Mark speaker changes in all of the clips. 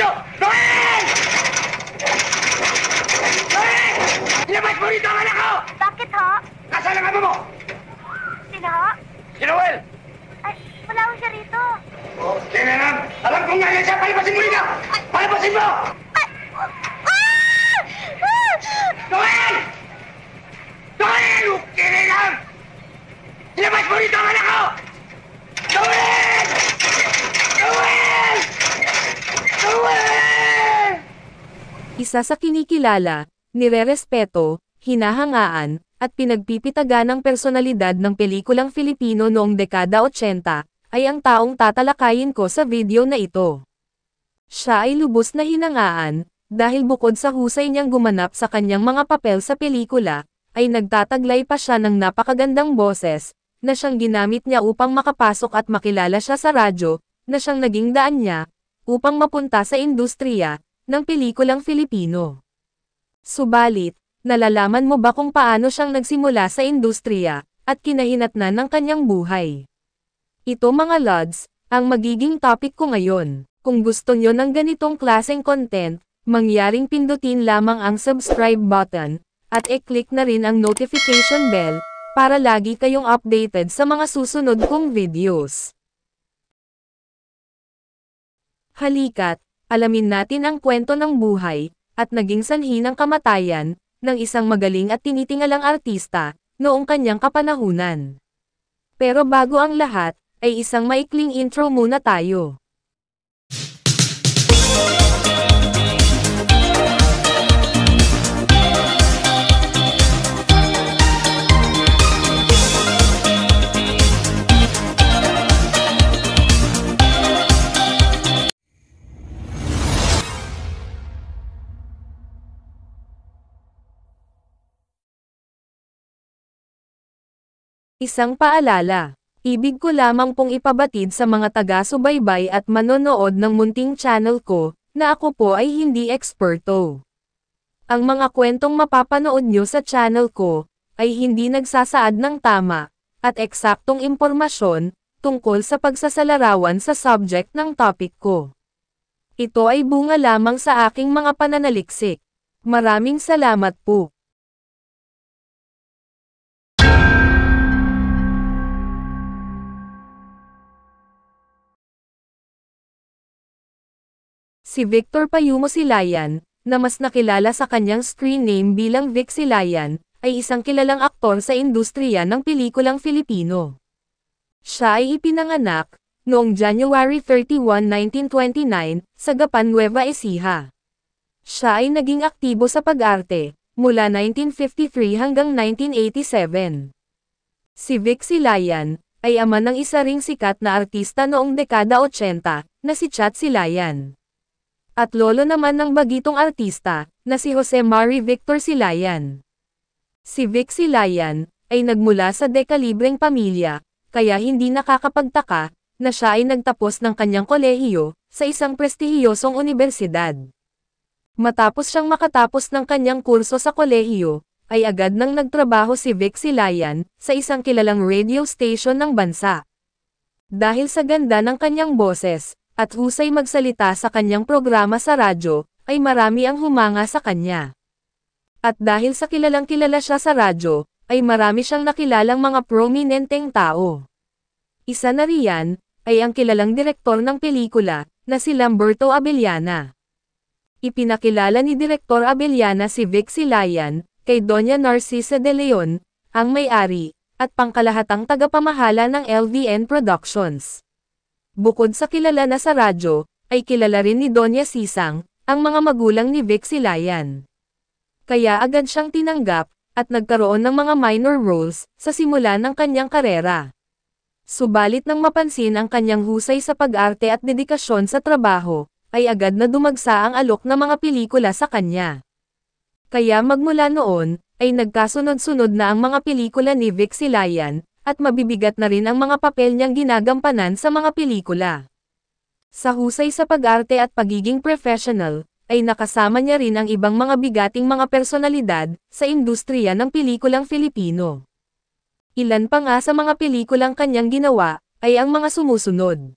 Speaker 1: dito! Noel! Noel! Ilabas mo rito ang anak ko!
Speaker 2: Bakit ho?
Speaker 1: Nasaan ang amo mo?
Speaker 2: Sino ho?
Speaker 1: Si Noel!
Speaker 2: Ay, wala ho siya rito.
Speaker 1: Okay na lang! Alam kong nangyay siya! Palabasin mo rito! Palabasin mo!
Speaker 2: Ay! Ah!
Speaker 1: Noel! Noel! Okay na lang! Ilabas mo rito ang anak ko! Noel! Noel! Noel!
Speaker 3: Isa sa kinikilala, nirerespeto, hinahangaan, at pinagpipitagan ng personalidad ng pelikulang Filipino noong dekada 80, ay ang taong tatalakayin ko sa video na ito. Siya ay lubos na hinangaan, dahil bukod sa husay niyang gumanap sa kanyang mga papel sa pelikula, ay nagtataglay pa siya ng napakagandang boses, na siyang ginamit niya upang makapasok at makilala siya sa radyo, na siyang naging daan niya, upang mapunta sa industriya, ng pelikulang Filipino. Subalit, nalalaman mo ba kung paano siyang nagsimula sa industriya, at kinahinatnan ng kanyang buhay? Ito mga lods, ang magiging topic ko ngayon. Kung gusto nyo ng ganitong klaseng content, mangyaring pindutin lamang ang subscribe button, at i-click na rin ang notification bell, para lagi kayong updated sa mga susunod kong videos. Halika't, alamin natin ang kwento ng buhay, at naging sanhi ng kamatayan, ng isang magaling at tinitingalang artista, noong kanyang kapanahunan. Pero bago ang lahat, ay isang maikling intro muna tayo. Isang paalala. Ibig ko lamang pong ipabatid sa mga taga-subaybay at manonood ng munting channel ko, na ako po ay hindi eksperto. Ang mga kwentong mapapanood nyo sa channel ko, ay hindi nagsasaad ng tama, at eksaktong impormasyon, tungkol sa pagsasalarawan sa subject ng topic ko. Ito ay bunga lamang sa aking mga pananaliksik. Maraming salamat po. Si Victor Payumo Silayan, na mas nakilala sa kanyang screen name bilang Vic Silayan, ay isang kilalang aktor sa industriya ng pelikulang Filipino. Siya ay ipinanganak, noong January 31, 1929, sa Gapan, Nueva Ecija. Siya ay naging aktibo sa pag-arte, mula 1953 hanggang 1987. Si Vic Silayan, ay ama ng isa ring sikat na artista noong dekada 80, na si Chat Silayan. At lolo naman ng bagitong artista, na si Jose Mari Victor Silayan. Si Vic Silayan, ay nagmula sa dekalibreng pamilya, kaya hindi nakakapagtaka, na siya ay nagtapos ng kanyang kolehiyo, sa isang prestihiyosong unibersidad. Matapos siyang makatapos ng kanyang kurso sa kolehiyo, ay agad nang nagtrabaho si Vic Silayan, sa isang kilalang radio station ng bansa. Dahil sa ganda ng kanyang boses, at husay magsalita sa kanyang programa sa radyo, ay marami ang humanga sa kanya. At dahil sa kilalang-kilala siya sa radyo, ay marami siyang nakilalang mga prominenteng tao. Isa na riyan, ay ang kilalang direktor ng pelikula, na si Lamberto Abellana. Ipinakilala ni Direktor Abellana si Vic Silayan, kay Doña Narcisa de Leon, ang may-ari, at pangkalahatang tagapamahala ng LVN Productions. Bukod sa kilala na sa radyo, ay kilala rin ni Doña Sisang, ang mga magulang ni Vic Silayan. Kaya agad siyang tinanggap, at nagkaroon ng mga minor roles, sa simula ng kanyang karera. Subalit nang mapansin ang kanyang husay sa pag-arte at dedikasyon sa trabaho, ay agad na dumagsa ang alok ng mga pelikula sa kanya. Kaya magmula noon, ay nagkasunod-sunod na ang mga pelikula ni Vic Silayan, at mabibigat na rin ang mga papel niyang ginagampanan sa mga pelikula. Sa husay sa pag-arte at pagiging professional, ay nakasama niya rin ang ibang mga bigating mga personalidad, sa industriya ng pelikulang Filipino. Ilan pa nga sa mga pelikulang kanyang ginawa, ay ang mga sumusunod.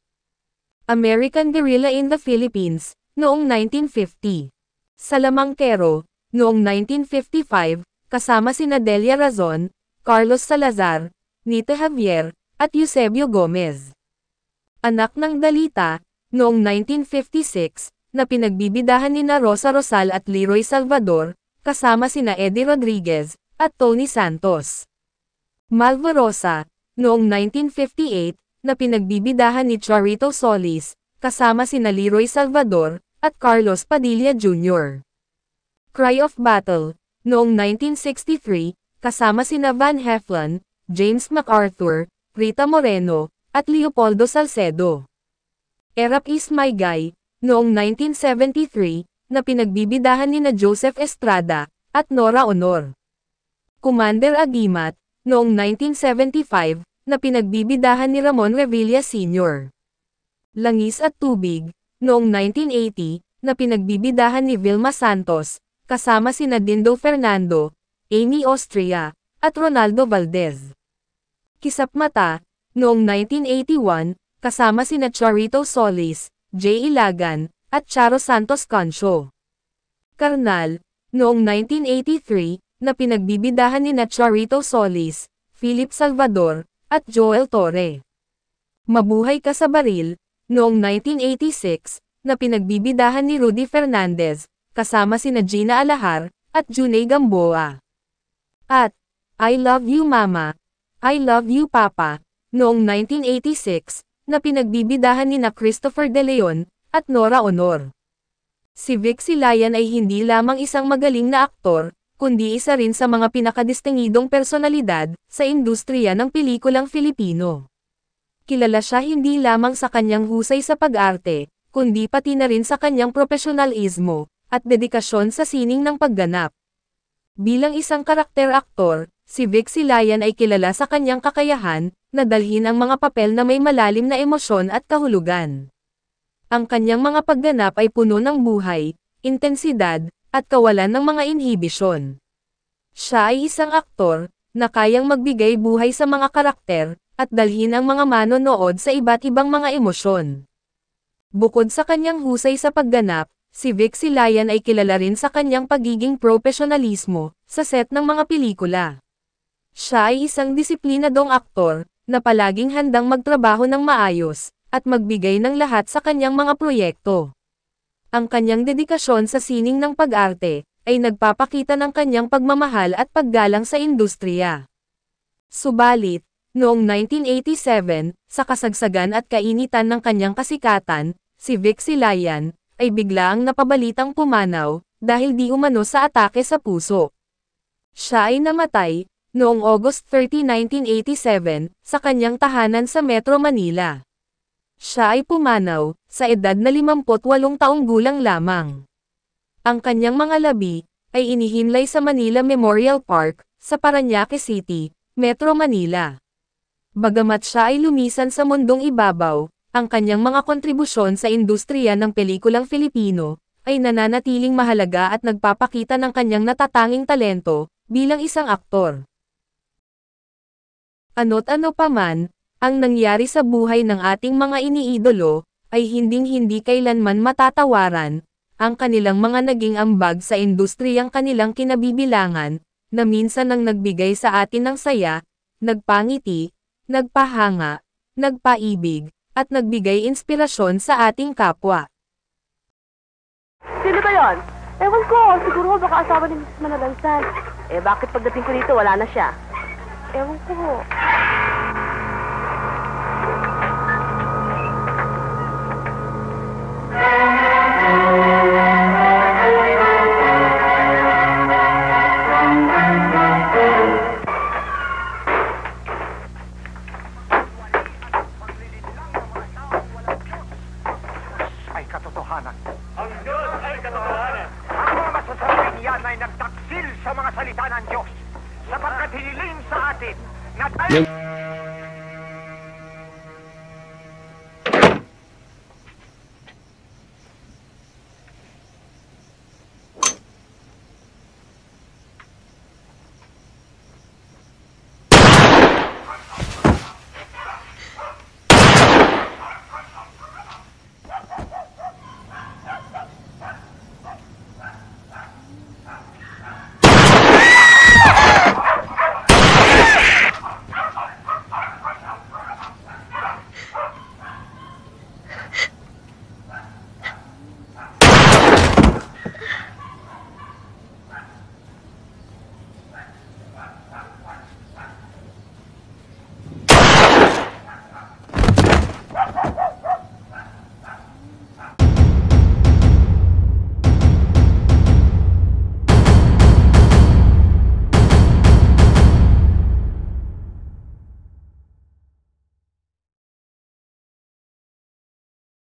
Speaker 3: American Guerrilla in the Philippines, noong 1950. Sa Lamangkero, noong 1955, kasama sina Delia Razon, Carlos Salazar, Nita Javier, at Eusebio Gomez. Anak ng Dalita, noong 1956, na pinagbibidahan nina Rosa Rosal at Leroy Salvador, kasama sina Eddie Rodriguez, at Tony Santos. Malvarosa, noong 1958, na pinagbibidahan ni Charito Solis, kasama sina Leroy Salvador, at Carlos Padilla Jr. Cry of Battle, noong 1963, kasama sina Van Heflin, James MacArthur, Rita Moreno, at Leopoldo Salcedo. Erap Is My Guy, noong 1973, na pinagbibidahan nina Joseph Estrada, at Nora Honor. Commander Agimat, noong 1975, na pinagbibidahan ni Ramon Revilla Sr. Langis at Tubig, noong 1980, na pinagbibidahan ni Vilma Santos, kasama sina Dindo Fernando, Amy Austria, at Ronaldo Valdez. Kisap Mata, noong 1981, kasama sina Charito Solis, Jay Ilagan, at Charo Santos Concho. Karnal, noong 1983, na pinagbibidahan nina Charito Solis, Philip Salvador, at Joel Torre. Mabuhay Ka sa Baril, noong 1986, na pinagbibidahan ni Rudy Fernandez, kasama sina Gina Alahar, at Juney Gamboa. At I Love You Mama, I Love You Papa, noong 1986, na pinagbibidahan nina Christopher De Leon, at Nora Honor. Si Vic Silayan ay hindi lamang isang magaling na aktor, kundi isa rin sa mga pinakadistingidong personalidad sa industriya ng pelikulang Filipino. Kilala siya hindi lamang sa kanyang husay sa pag-arte, kundi pati na rin sa kanyang profesionalismo at dedikasyon sa sining ng pagganap. Bilang isang karakter-aktor, si Vic Silayan ay kilala sa kanyang kakayahan na dalhin ang mga papel na may malalim na emosyon at kahulugan. Ang kanyang mga pagganap ay puno ng buhay, intensidad, at kawalan ng mga inhibisyon. Siya ay isang aktor na kayang magbigay buhay sa mga karakter at dalhin ang mga manonood sa iba't ibang mga emosyon. Bukod sa kanyang husay sa pagganap, si Vic Silayan ay kilala rin sa kanyang pagiging profesionalismo sa set ng mga pelikula. Siya ay isang disiplinadong aktor na palaging handang magtrabaho ng maayos at magbigay ng lahat sa kanyang mga proyekto. Ang kanyang dedikasyon sa sining ng pag-arte ay nagpapakita ng kanyang pagmamahal at paggalang sa industriya. Subalit, noong 1987, sa kasagsagan at kainitan ng kanyang kasikatan, si Vic Silayan ay biglaang napabalitang pumanaw dahil di umano sa atake sa puso. Siya ay namatay noong August 30, 1987, sa kanyang tahanan sa Metro Manila. Siya ay pumanaw sa edad na 58 taong gulang lamang. Ang kanyang mga labi ay inihimlay sa Manila Memorial Park sa Parañaque City, Metro Manila. Bagamat siya ay lumisan sa mundong ibabaw, ang kanyang mga kontribusyon sa industriya ng pelikulang Filipino ay nananatiling mahalaga at nagpapakita ng kanyang natatanging talento bilang isang aktor. Ano't ano pa man ang nangyari sa buhay ng ating mga iniidolo, ay hinding-hindi kailanman matatawaran, ang kanilang mga naging ambag sa industriyang kanilang kinabibilangan, na minsan ang nagbigay sa atin ng saya, nagpangiti, nagpahanga, nagpaibig, at nagbigay inspirasyon sa ating kapwa.
Speaker 4: Sino ba yun? Ewan ko, siguro baka asawa ni Mrs. Manalansan. Bakit pagdating ko dito wala na siya? Ewan ko.
Speaker 1: Ay katotohanan. Ang Diyos ay katotohanan. Ang mga masasabing yan ay nagtaksil sa mga salita ng Diyos, sapagkat hiniling sa atin na tayo